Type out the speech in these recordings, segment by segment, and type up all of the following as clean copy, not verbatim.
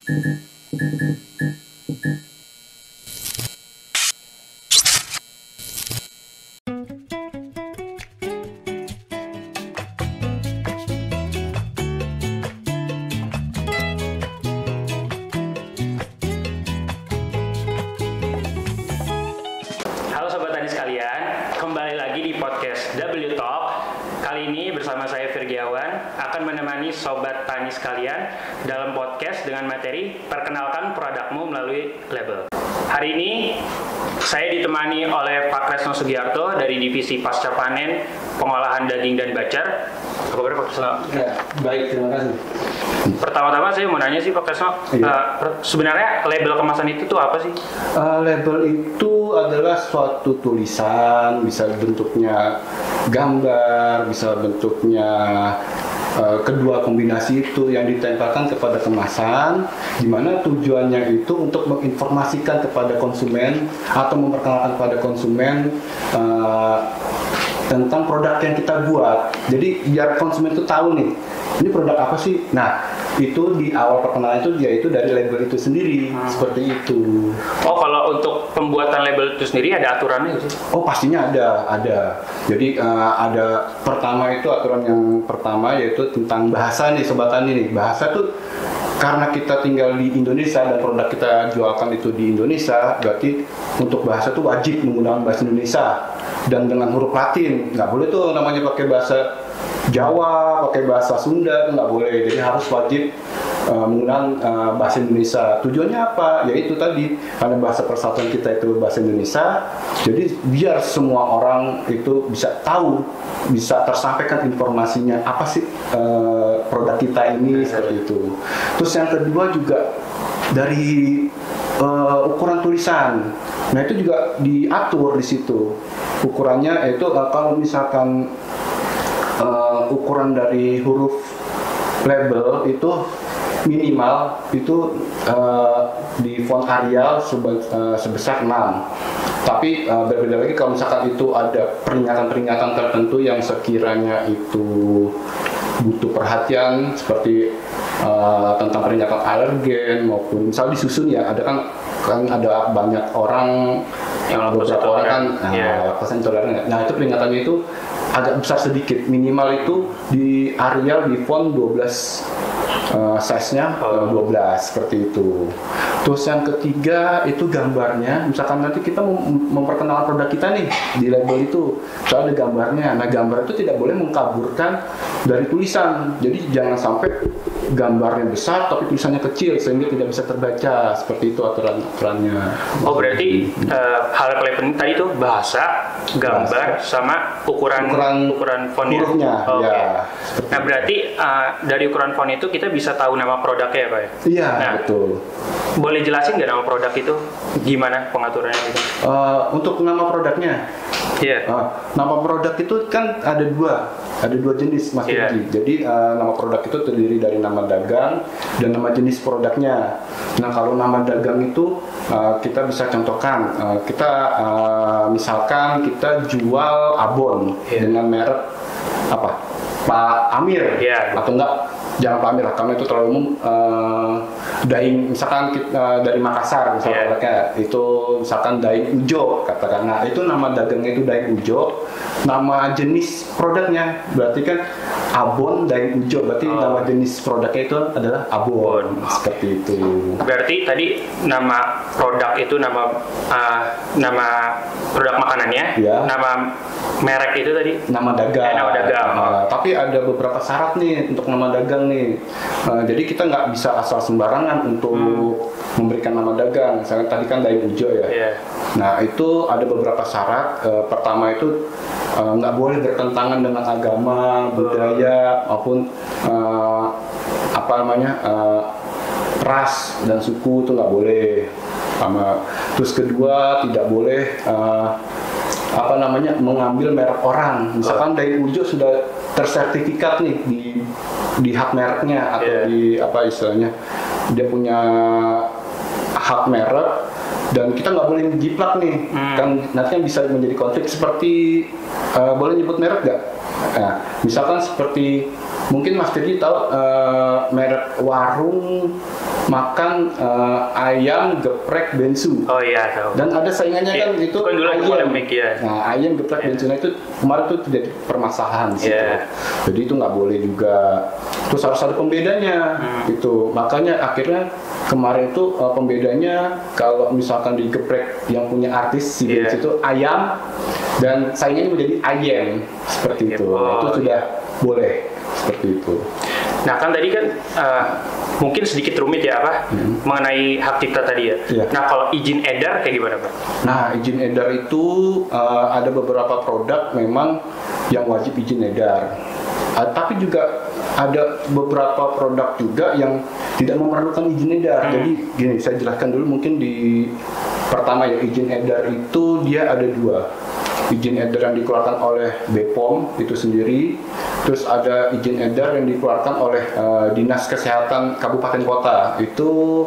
Halo Sobat Tani sekalian, kembali lagi di podcast W Talk. Kali ini bersama saya Virgiawan akan menemani Sobat Tani sekalian dalam podcast dengan materi Perkenalkan Produkmu Melalui Label. Hari ini saya ditemani oleh Pak Kresno Sugiarto dari Divisi Pasca Panen Pengolahan Daging dan Bacar. Apa kabar Pak Kresno? Ya, baik, terima kasih. Pertama-tama saya mau nanya sih Pak Kresno, sebenarnya label kemasan itu tuh apa sih? Label itu adalah suatu tulisan, bisa bentuknya gambar, bisa bentuknya kedua kombinasi itu yang ditempelkan kepada kemasan, di mana tujuannya itu untuk menginformasikan kepada konsumen atau memperkenalkan kepada konsumen tentang produk yang kita buat. Jadi biar konsumen itu tahu nih, ini produk apa sih? Nah, itu di awal perkenalan itu yaitu dari label itu sendiri, seperti itu. Oh, kalau untuk pembuatan label itu sendiri ada aturannya gitu? Oh, pastinya ada. Jadi ada pertama itu aturan yang pertama yaitu tentang bahasa nih Sobat Tani nih. Bahasa tuh karena kita tinggal di Indonesia dan produk kita jualkan itu di Indonesia, berarti untuk bahasa tuh wajib menggunakan bahasa Indonesia dan dengan huruf Latin. Nggak boleh tuh namanya pakai bahasa Jawa, pakai bahasa Sunda, nggak boleh. Jadi harus wajib menggunakan bahasa Indonesia. Tujuannya apa? Yaitu tadi karena bahasa persatuan kita itu bahasa Indonesia, jadi biar semua orang itu bisa tahu, bisa tersampaikan informasinya apa sih produk kita ini, seperti itu. Terus yang kedua juga dari ukuran tulisan. Nah, itu juga diatur di situ. Ukurannya itu kalau misalkan ukuran dari huruf label itu minimal itu di font Arial sebesar 6. Tapi berbeda lagi kalau misalkan itu ada peringatan-peringatan tertentu yang sekiranya itu butuh perhatian, seperti tentang peringatan alergen maupun misal disusun ya, ada kan ada banyak orang yang beberapa orang kan laktosa intoleran. Nah, itu peringatannya itu agak besar sedikit, minimal itu di Arial di font 12 size-nya 12 seperti itu. Terus yang ketiga itu gambarnya, misalkan nanti kita memperkenalkan produk kita nih di label itu, soal ada gambarnya. Nah, gambar itu tidak boleh mengkaburkan dari tulisan. Jadi jangan sampai gambarnya besar tapi tulisannya kecil sehingga tidak bisa terbaca. Seperti itu aturannya. Oh, berarti hal yang paling penting tadi itu bahasa, gambar, sama ukuran fontnya. Hurufnya, ya. Nah, berarti dari ukuran font itu kita bisa tahu nama produknya ya Pak ya? Iya, betul. Boleh jelasin nggak nama produk itu? Gimana pengaturannya gitu? Untuk nama produknya? Iya. Nama produk itu kan ada dua jenis Mas Fiji. Jadi nama produk itu terdiri dari nama dagang dan nama jenis produknya. Nah, kalau nama dagang itu kita bisa contohkan, misalkan kita jual abon dengan merek apa? Pak Amir, atau enggak? Jangan Pak Amir lah, karena itu terlalu umum. Daing, misalkan dari Makassar, misalkan produknya itu misalkan Daing Ujo, katakan. Nah, itu nama dagangnya itu Daing Ujo. Nama jenis produknya berarti kan abon Daing Ujo, berarti nama jenis produknya itu adalah abon. Seperti itu. Berarti tadi nama produk itu nama produk makanannya, nama merek itu tadi nama dagang. Nama dagang. Tapi ada beberapa syarat nih untuk nama dagang nih. Jadi kita nggak bisa asal sembarangan untuk memberikan nama dagang. Misalnya tadi kan Daing Ujo ya. Nah, itu ada beberapa syarat. Pertama itu nggak boleh bertentangan dengan agama, budaya maupun ras dan suku, itu nggak boleh. Terus kedua, tidak boleh mengambil merek orang. Misalkan Daing Ujo sudah tersertifikat nih di hak mereknya atau di istilahnya dia punya hak merek, dan kita nggak boleh jiplak nih, kan nanti kan bisa menjadi konflik. Seperti boleh nyebut merek nggak? Nah, misalkan seperti mungkin Mas Firdi tahu merek warung makan ayam geprek bensu. Oh iya, tahu. Dan ada saingannya kan itu kan dulu ayam. polemik ya. Nah, ayam geprek bensu, nah itu kemarin tuh terjadi permasalahan di situ. Jadi itu nggak boleh juga. Terus harus ada pembedanya gitu. Makanya akhirnya kemarin tuh pembedanya kalau misalkan di geprek yang punya artis si bensu itu ayam dan saingannya menjadi ayam seperti itu. Nah, itu sudah boleh seperti itu. Nah kan tadi kan mungkin sedikit rumit ya mengenai hak cipta tadi ya. Nah kalau izin edar kayak gimana Pak? Nah izin edar itu ada beberapa produk memang yang wajib izin edar. Tapi juga ada beberapa produk juga yang tidak memerlukan izin edar. Jadi gini, saya jelaskan dulu mungkin di pertama ya, izin edar itu dia ada dua. Izin edar yang dikeluarkan oleh BPOM itu sendiri, terus ada izin edar yang dikeluarkan oleh Dinas Kesehatan Kabupaten Kota. Itu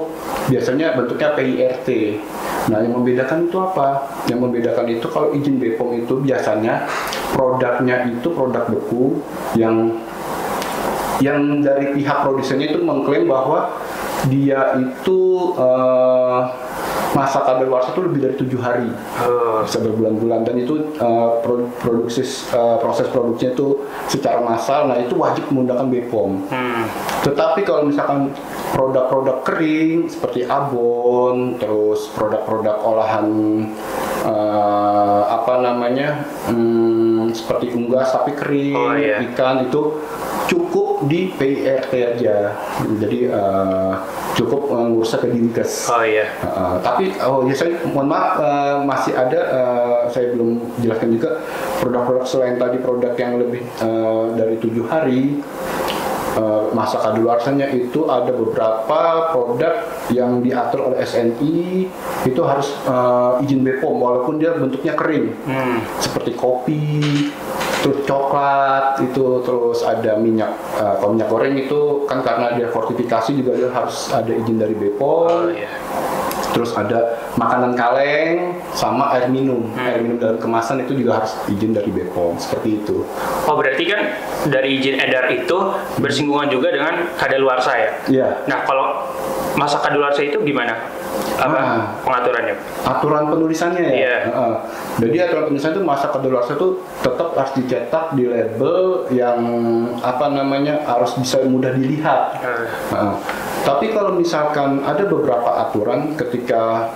biasanya bentuknya PIRT. Nah, yang membedakan itu apa? Yang membedakan itu kalau izin BPOM itu biasanya produknya itu produk beku yang dari pihak produsennya itu mengklaim bahwa dia itu masa kadaluarsa itu lebih dari 7 hari, bisa berbulan-bulan, dan itu proses produksinya itu secara massal. Nah itu wajib menggunakan BPOM. Tetapi kalau misalkan produk-produk kering seperti abon, terus produk-produk olahan seperti unggas tapi kering, ikan, itu cukup di PIRT aja. Jadi cukup ngurusnya ke Dinkes. Tapi saya mohon maaf, masih ada, saya belum jelaskan juga produk-produk selain tadi produk yang lebih dari 7 hari masa kadaluarsanya, itu ada beberapa produk yang diatur oleh SNI itu harus izin BPOM walaupun dia bentuknya kering, seperti kopi, terus coklat itu, terus ada minyak. Kalau minyak goreng itu kan karena dia fortifikasi juga dia harus ada izin dari BPOM. Terus ada makanan kaleng sama air minum. Air minum dalam kemasan itu juga harus izin dari BPOM, seperti itu. Oh berarti kan dari izin edar itu bersinggungan juga dengan kadaluarsa ya? Iya. Nah kalau masa kadaluarsa itu gimana? Pengaturannya? Aturan penulisannya ya? Jadi aturan penulisan itu masa kadaluarsa itu tetap harus dicetak di label yang harus bisa mudah dilihat. Tapi kalau misalkan ada beberapa aturan ketika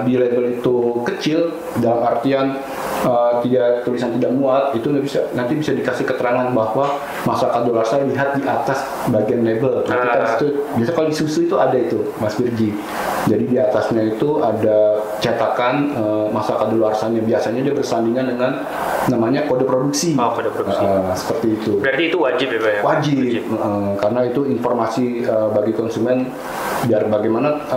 di label itu kecil, dalam artian tulisan tidak muat, itu nanti bisa dikasih keterangan bahwa masa kadaluarsa lihat di atas bagian label. Nanti kan itu biasa kalau di susu itu ada itu, Mas Virgi. Jadi di atasnya itu ada cetakan masa kadaluarsanya. Biasanya dia bersandingan dengan namanya kode produksi. Kode produksi. Seperti itu. Berarti itu wajib ya Pak ya? Wajib. Karena itu informasi bagi konsumen, biar bagaimana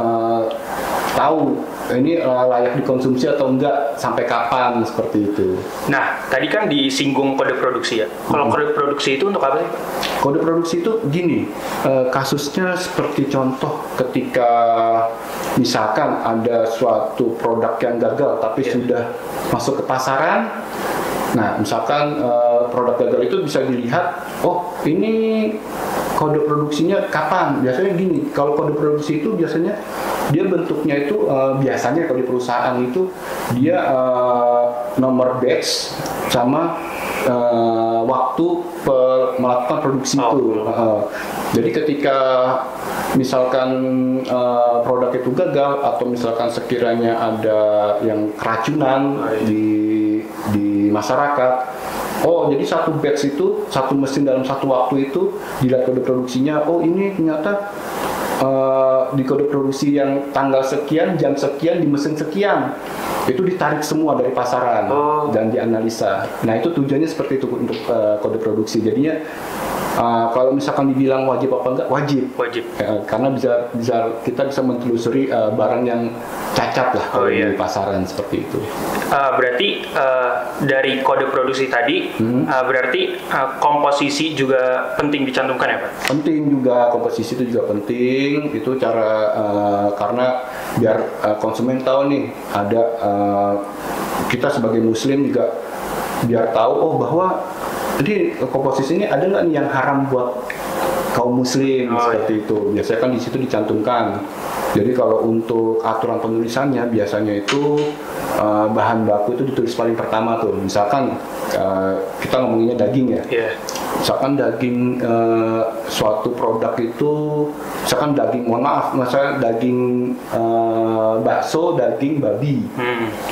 tahu ini layak dikonsumsi atau enggak, sampai kapan, seperti itu. Nah, tadi kan disinggung kode produksi ya. Kalau kode produksi itu untuk apa sih? Kode produksi itu gini, kasusnya seperti contoh ketika misalkan ada suatu produk yang gagal tapi sudah masuk ke pasaran. Nah, misalkan produk gagal itu bisa dilihat, oh ini kode produksinya kapan? Biasanya gini, kalau kode produksi itu biasanya dia bentuknya itu biasanya kalau di perusahaan itu dia nomor batch sama waktu melakukan produksi itu. Jadi ketika misalkan produk itu gagal atau misalkan sekiranya ada yang keracunan di masyarakat, jadi satu batch itu, satu mesin dalam satu waktu itu dilihat kode produksinya, oh ini ternyata di kode produksi yang tanggal sekian, jam sekian, di mesin sekian, itu ditarik semua dari pasaran dan dianalisa. Nah itu tujuannya seperti itu untuk kode produksi. Jadinya kalau misalkan dibilang wajib apa enggak, wajib. Karena kita bisa menelusuri barang yang cacat lah kalau di pasaran, seperti itu. Berarti dari kode produksi tadi, berarti komposisi juga penting dicantumkan ya Pak? Penting juga, komposisi itu juga penting. Itu cara karena biar konsumen tahu nih, ada kita sebagai muslim juga biar tahu bahwa jadi komposisi ini ada nggak nih yang haram buat kaum muslim seperti itu. Biasanya kan di situ dicantumkan. Jadi kalau untuk aturan penulisannya biasanya itu bahan baku itu ditulis paling pertama tuh. Misalkan kita ngomonginnya daging ya. Misalkan daging suatu produk itu, misalkan daging, mohon maaf, misalnya daging bakso, daging babi.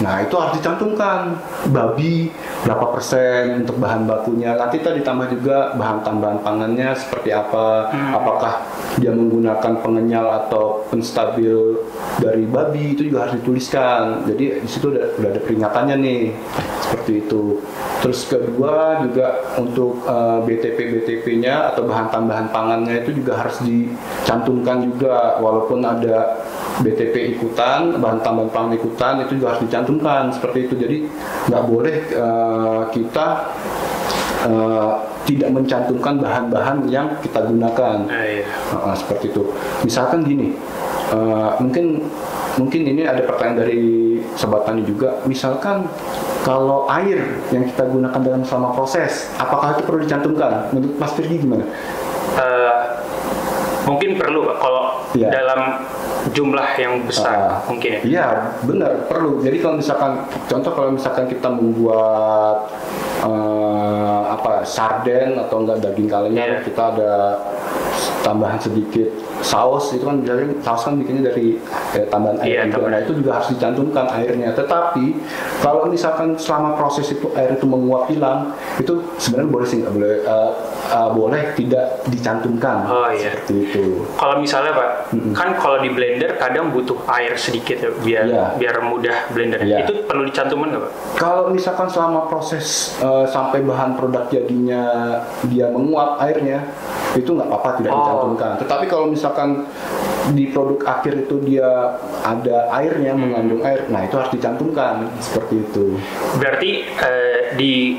Nah itu harus dicantumkan babi berapa persen untuk bahan bakunya. Nanti kita ditambah juga bahan tambahan pangannya seperti apa, apakah dia menggunakan pengenyal atau penstabil dari babi, itu juga harus dituliskan. Jadi di situ udah ada peringatannya nih, seperti itu. Terus kedua juga untuk BTP-BTP-nya atau bahan tambahan pangannya itu juga harus dicantumkan juga, walaupun ada BTP ikutan, bahan tambahan pangan ikutan, itu juga harus dicantumkan seperti itu. Jadi nggak boleh kita tidak mencantumkan bahan-bahan yang kita gunakan. Seperti itu. Misalkan gini, mungkin ini ada pertanyaan dari Sobat Tani juga. Misalkan kalau air yang kita gunakan dalam selama proses, apakah itu perlu dicantumkan? Menurut Mas Firgi gimana? Mungkin perlu kalau dalam jumlah yang besar mungkin ya. Iya, benar, perlu. Jadi kalau misalkan kita membuat sarden atau enggak daging kaleng, kita ada tambahan sedikit saus, itu kan biasanya saus kan bikinnya dari tambahan air juga. Nah itu juga harus dicantumkan airnya. Tetapi kalau misalkan selama proses itu air itu menguap hilang, itu sebenarnya boleh sih, boleh tidak dicantumkan. Seperti itu. Kalau misalnya Pak, kan kalau di blender kadang butuh air sedikit ya, biar mudah blendernya. Itu perlu dicantumkan nggak Pak? Kalau misalkan selama proses sampai bahan produk jadinya dia menguap airnya, itu nggak apa-apa tidak dicantumkan. Tetapi kalau misalkan di produk akhir itu dia ada airnya, mengandung air, nah itu harus dicantumkan seperti itu. Berarti di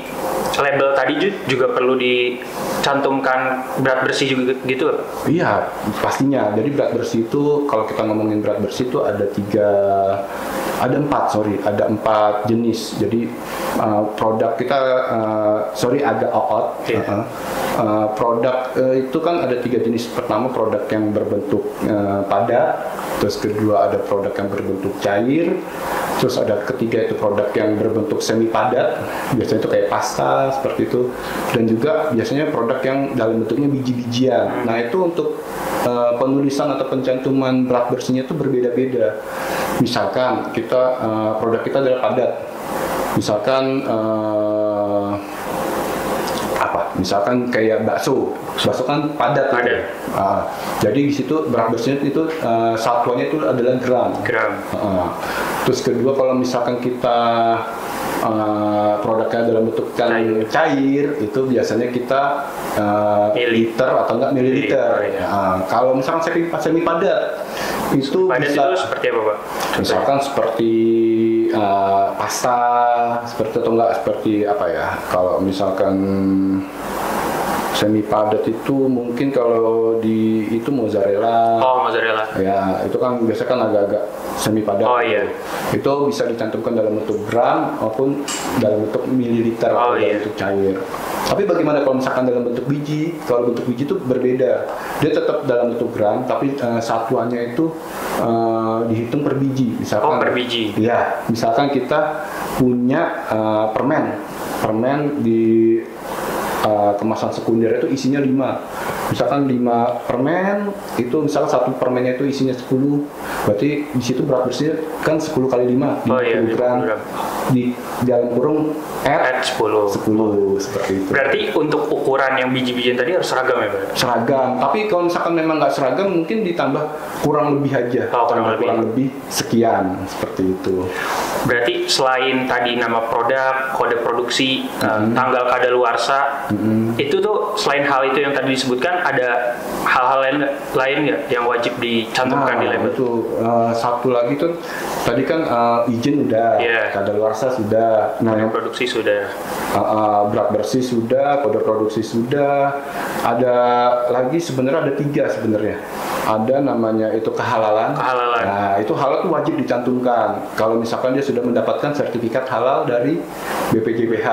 label tadi juga perlu dicantumkan berat bersih juga gitu? Iya, pastinya. Jadi berat bersih itu, kalau kita ngomongin berat bersih itu ada empat jenis. Jadi produk kita, agak awkward. Produk itu kan ada 3 jenis. Pertama produk yang berbentuk padat, terus kedua ada produk yang berbentuk cair, terus ada ketiga itu produk yang berbentuk semi padat, biasanya itu kayak pasta seperti itu, dan juga biasanya produk yang dalam bentuknya biji-bijian. Nah itu untuk penulisan atau pencantuman berat bersihnya itu berbeda-beda. Misalkan produk kita adalah padat, misalkan misalkan kayak bakso kan padat. Jadi di situ berat bersihnya itu satuannya itu adalah gram. Terus kedua kalau misalkan kita produknya dalam bentuk cair, itu biasanya kita liter atau enggak mililiter. Kalau misalkan semi padat itu bisa seperti apa Pak? Misalkan seperti pasta, seperti atau enggak seperti apa ya? Kalau misalkan semi padat itu mungkin kalau itu mozzarella. Mozzarella. Ya, itu kan biasa kan agak-agak semi padat. Itu bisa dicantumkan dalam bentuk gram maupun dalam bentuk mililiter atau dalam bentuk cair. Tapi bagaimana kalau misalkan dalam bentuk biji? Kalau bentuk biji itu berbeda. Dia tetap dalam bentuk gram, tapi satuannya itu dihitung per biji. Misalkan per biji. Iya, misalkan kita punya permen di kemasan sekunder itu isinya 5. Misalkan 5 permen, itu misalkan satu permennya itu isinya 10. Berarti di situ berat bersih kan 10 kali 5 di gram. Di dalam kurung add 10 seperti itu. Berarti untuk ukuran yang biji-bijian tadi harus seragam ya Pak? Seragam, tapi kalau misalkan memang nggak seragam mungkin ditambah kurang lebih aja. Kurang lebih sekian, seperti itu. Berarti selain tadi nama produk, kode produksi, tanggal kadaluarsa, itu tuh selain hal itu yang tadi disebutkan, ada hal-hal lain nggak yang wajib dicantumkan di label? Itu satu lagi tuh tadi kan izin udah, kadaluarsa sudah, kode produksi sudah, berat bersih sudah, kode produksi sudah. Ada lagi sebenarnya ada 3 sebenarnya. ada namanya itu kehalalan. Nah, itu halal itu wajib dicantumkan. Kalau misalkan dia sudah mendapatkan sertifikat halal dari BPJBH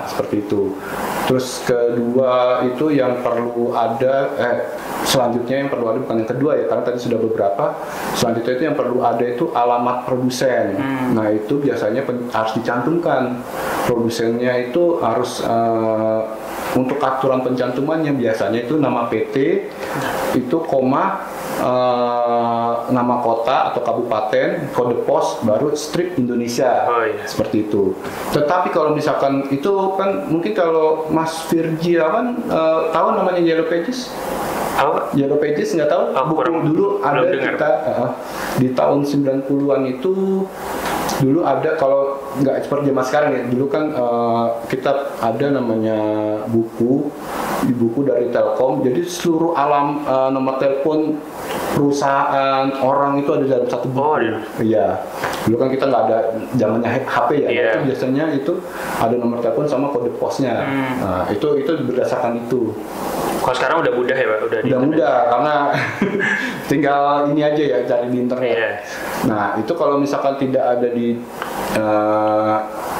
seperti itu. Terus kedua itu yang perlu ada selanjutnya yang perlu ada bukan yang kedua ya, karena tadi sudah beberapa. Selanjutnya itu yang perlu ada itu alamat produsen. Nah, itu biasanya harus dicantumkan. Produsennya itu harus untuk aturan pencantumannya biasanya itu nama PT itu koma nama kota atau kabupaten, kode pos, baru strip Indonesia. Seperti itu. Tetapi kalau misalkan itu kan mungkin kalau Mas Virgiawan tahu namanya Yellow Pages? Yellow Pages nggak tahu? Buku dulu ada kita di tahun 90-an itu dulu ada, kalau nggak seperti zaman sekarang ya, dulu kan kita ada namanya buku dari Telkom, jadi seluruh nomor telepon perusahaan orang itu ada dalam satu buku. Iya. Dulu kan kita nggak ada zamannya HP ya, itu biasanya itu ada nomor telepon sama kode posnya. Nah, itu berdasarkan itu. Kalau sekarang udah mudah ya Pak? Udah mudah karena tinggal ini aja ya, cari di internet. Nah, itu kalau misalkan tidak ada di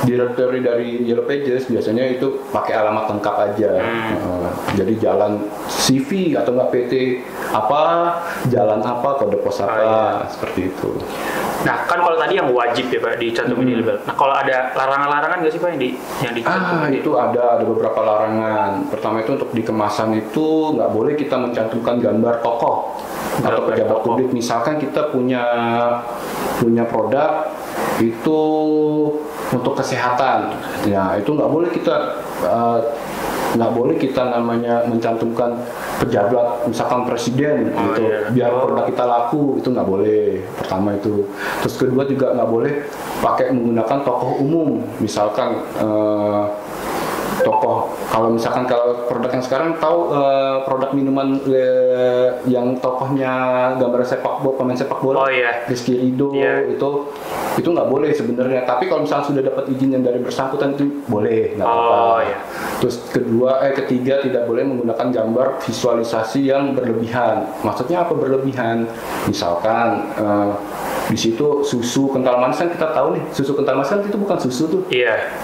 directory dari Yellow Pages, biasanya itu pakai alamat lengkap aja. Jadi jalan CV atau enggak PT apa, jalan apa, kode pos apa, seperti itu. Nah, kan kalau tadi yang wajib ya Pak dicantumin di label. Nah, kalau ada larangan-larangan nggak sih Pak yang dicantumin? Itu ada beberapa larangan. Pertama itu untuk di kemasan itu nggak boleh kita mencantumkan gambar tokoh atau pejabat publik. Misalkan kita punya produk itu untuk kesehatan, ya itu nggak boleh kita namanya mencantumkan pejabat, misalkan presiden gitu, biar produk kita laku, itu nggak boleh. Pertama itu. Terus kedua juga nggak boleh pakai menggunakan tokoh umum, misalkan tokoh, kalau produk yang sekarang tahu produk minuman yang tokohnya gambar pemain sepak bola, Rizky Ridho, itu nggak boleh sebenarnya. Tapi kalau misalnya sudah dapat izin yang dari bersangkutan itu boleh, nggak apa-apa. Terus ketiga tidak boleh menggunakan gambar visualisasi yang berlebihan. Maksudnya apa berlebihan? Misalkan di situ susu kental manis, kan kita tahu nih, susu kental manis kan itu bukan susu tuh.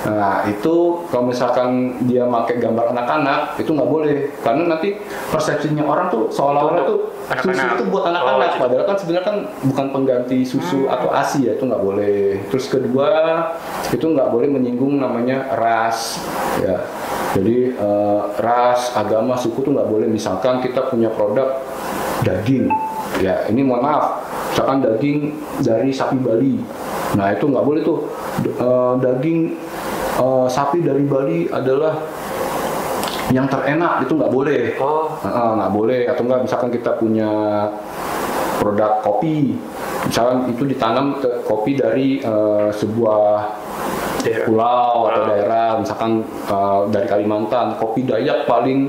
Nah, itu kalau misalkan dia pakai gambar anak-anak, itu nggak boleh, karena nanti persepsinya orang tuh seolah-olah tuh susu itu buat anak-anak, padahal kan sebenarnya kan bukan pengganti susu atau ASI ya, itu nggak boleh. Terus kedua, itu nggak boleh menyinggung namanya ras, ya. Jadi ras, agama, suku tuh nggak boleh. Misalkan kita punya produk daging, ya ini mohon maaf, misalkan daging dari sapi Bali, nah itu nggak boleh tuh, daging sapi dari Bali adalah yang terenak, itu nggak boleh. Nggak boleh. Atau nggak, misalkan kita punya produk kopi, misalkan itu ditanam kopi dari sebuah pulau atau daerah, misalkan dari Kalimantan, kopi Dayak paling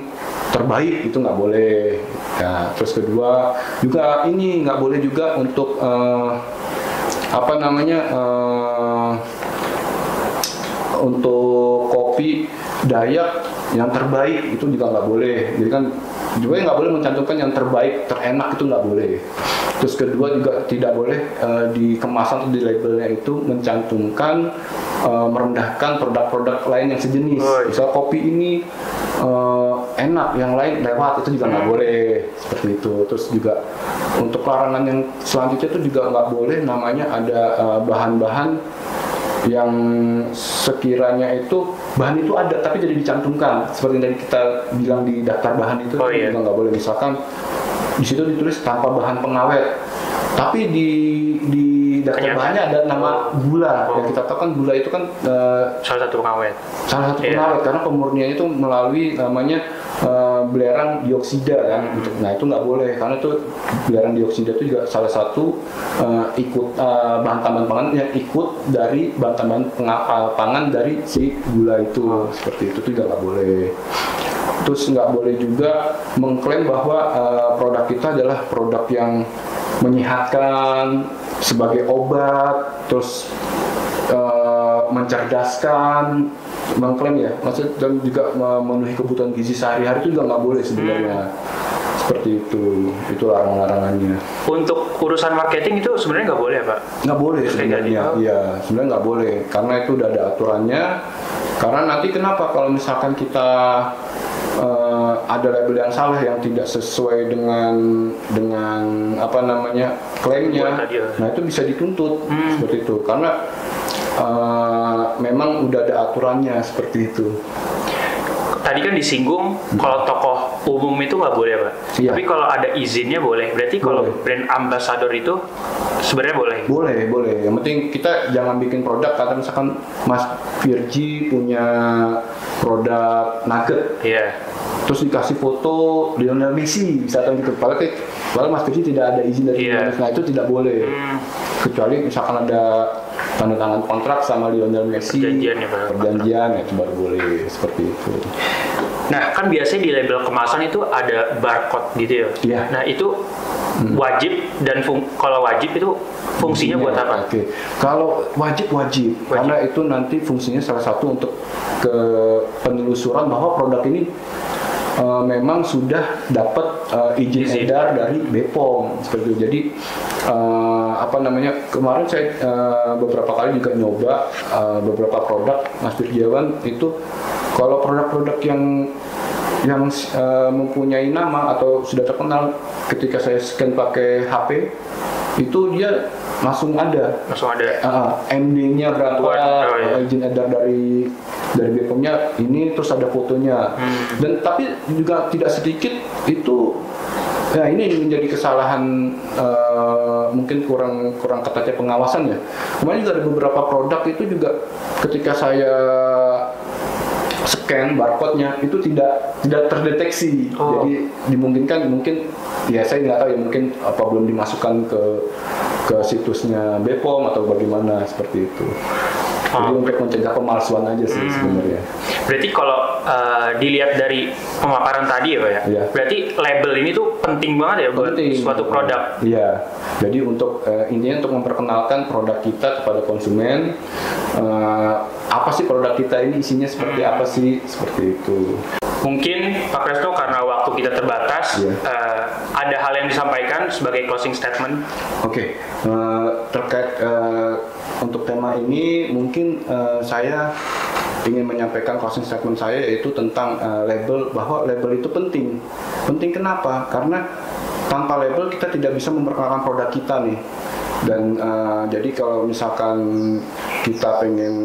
terbaik, itu nggak boleh. Ya, terus kedua juga ini nggak boleh juga untuk untuk kopi Dayak yang terbaik, itu juga nggak boleh. Jadi kan juga nggak boleh mencantumkan yang terbaik, terenak, itu nggak boleh. Terus kedua juga tidak boleh di kemasan atau di labelnya itu mencantumkan merendahkan produk-produk lain yang sejenis. Misal kopi ini enak, yang lain lewat, itu juga nggak boleh, seperti itu. Terus juga untuk larangan yang selanjutnya itu juga nggak boleh namanya ada bahan-bahan yang sekiranya itu bahan itu ada tapi jadi dicantumkan, seperti yang tadi kita bilang di daftar bahan itu, juga nggak boleh. Misalkan di situ ditulis tanpa bahan pengawet, tapi di daftar bahannya ada nama gula. Yang kita tahu kan gula itu kan salah satu pengawet. Pengawet, karena pemurniannya itu melalui namanya belerang dioksida kan. Nah itu nggak boleh, karena itu belerang dioksida itu juga salah satu bahan tambahan pangan yang ikut dari bahan tambahan pangan dari si gula itu. Seperti itu juga nggak boleh. Terus nggak boleh juga mengklaim bahwa produk kita adalah produk yang menyehatkan sebagai obat, terus mencerdaskan, mengklaim ya, maksud dan juga memenuhi kebutuhan gizi sehari-hari, itu juga nggak boleh sebenarnya. Seperti itu larangan-larangannya. Untuk urusan marketing itu sebenarnya nggak boleh, Pak? Nggak boleh sebenarnya, iya sebenarnya nggak boleh karena itu udah ada aturannya. Karena nanti kenapa kalau misalkan kita ada label yang salah yang tidak sesuai dengan apa namanya klaimnya, nah itu bisa dituntut seperti itu karena memang udah ada aturannya seperti itu. Tadi kan disinggung kalau tokoh umum itu nggak boleh, Pak. Iya. Tapi kalau ada izinnya boleh. Berarti kalau brand ambassador itu sebenarnya boleh. Boleh. Yang penting kita jangan bikin produk kata misalkan Mas Virgi punya produk nugget. Iya. Terus dikasih foto Lionel Messi misalkan gitu. Padahal Mas Virgi tidak ada izin dari nah itu tidak boleh. Kecuali misalkan ada tanda tangan kontrak sama Lionel Messi, perjanjian ya itu baru boleh seperti itu. Nah kan biasanya di label kemasan itu ada barcode gitu ya. Iya. Nah itu wajib dan kalau wajib itu fungsinya buat apa? Oke. Kalau wajib karena itu nanti fungsinya salah satu untuk ke penelusuran bahwa produk ini memang sudah dapat izin edar dari BPOM seperti itu. Jadi apa namanya kemarin saya beberapa kali juga nyoba beberapa produk Mas Virgiawan itu kalau produk-produk yang mempunyai nama atau sudah terkenal ketika saya scan pakai HP itu dia langsung ada MD-nya berapa, izin edar dari BPOM-nya ini terus ada fotonya dan tapi juga tidak sedikit itu ya ini menjadi kesalahan mungkin kurang ketatnya pengawasan ya. Kemarin juga ada beberapa produk itu juga ketika saya scan barcode-nya itu tidak terdeteksi. Jadi dimungkinkan mungkin ya saya nggak tahu ya mungkin apa belum dimasukkan ke situsnya BPOM atau bagaimana seperti itu. Jadi untuk mencegah pemalsuan aja sih sebenarnya. Berarti kalau dilihat dari pemaparan tadi ya Pak ya, berarti label ini tuh penting banget ya buat suatu produk. Iya, jadi untuk intinya untuk memperkenalkan produk kita kepada konsumen, apa sih produk kita ini isinya seperti apa sih, seperti itu. Mungkin Pak Kresno karena waktu kita terbatas, ada hal yang disampaikan sebagai closing statement. Oke, terkait untuk tema ini mungkin saya ingin menyampaikan closing statement saya yaitu tentang label, bahwa label itu penting. Penting kenapa? Karena tanpa label kita tidak bisa memperkenalkan produk kita nih. Dan jadi kalau misalkan kita pengen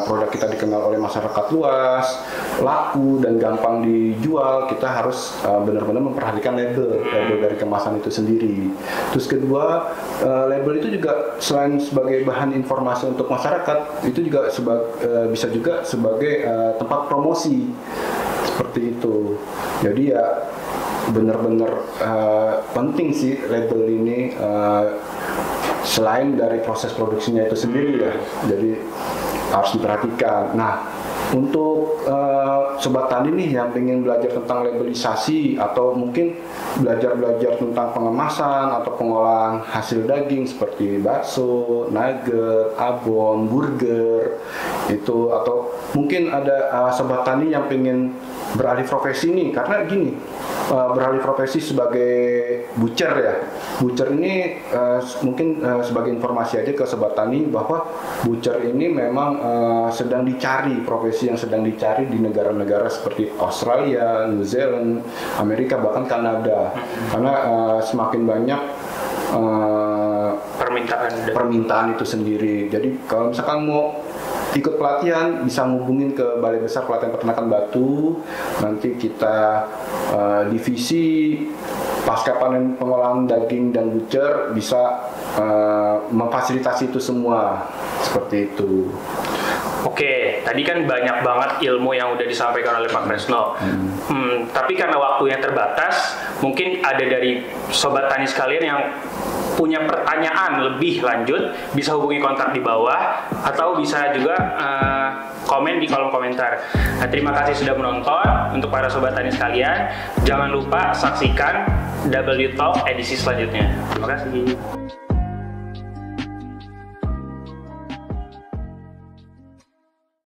produk kita dikenal oleh masyarakat luas, laku dan gampang dijual, kita harus benar-benar memperhatikan label dari kemasan itu sendiri. Terus kedua, label itu juga selain sebagai bahan informasi untuk masyarakat, itu juga bisa juga sebagai tempat promosi seperti itu. Jadi ya benar-benar penting sih label ini. Selain dari proses produksinya itu sendiri ya, jadi harus diperhatikan. Nah, untuk Sobat Tani nih yang ingin belajar tentang labelisasi atau mungkin belajar tentang pengemasan atau pengolahan hasil daging seperti bakso, nugget, abon, burger itu, atau mungkin ada Sobat Tani yang ingin beralih profesi nih, karena gini, beralih profesi sebagai butcher ya. Butcher ini mungkin sebagai informasi aja ke Sobat Tani bahwa butcher ini memang sedang dicari, profesi yang sedang dicari di negara-negara seperti Australia, New Zealand, Amerika, bahkan Kanada. Karena semakin banyak permintaan itu sendiri. Jadi kalau misalkan mau ikut pelatihan bisa ngubungin ke Balai Besar Pelatihan Peternakan Batu. Nanti kita divisi pasca panen pengolahan daging dan butcher bisa memfasilitasi itu semua seperti itu. Oke, tadi kan banyak banget ilmu yang udah disampaikan oleh Pak Kresno. Tapi karena waktunya terbatas, mungkin ada dari Sobat Tani sekalian yang punya pertanyaan lebih lanjut, bisa hubungi kontak di bawah atau bisa juga komen di kolom komentar. Nah, terima kasih sudah menonton. Untuk para Sobat Tani sekalian, jangan lupa saksikan W Talk edisi selanjutnya. Terima kasih.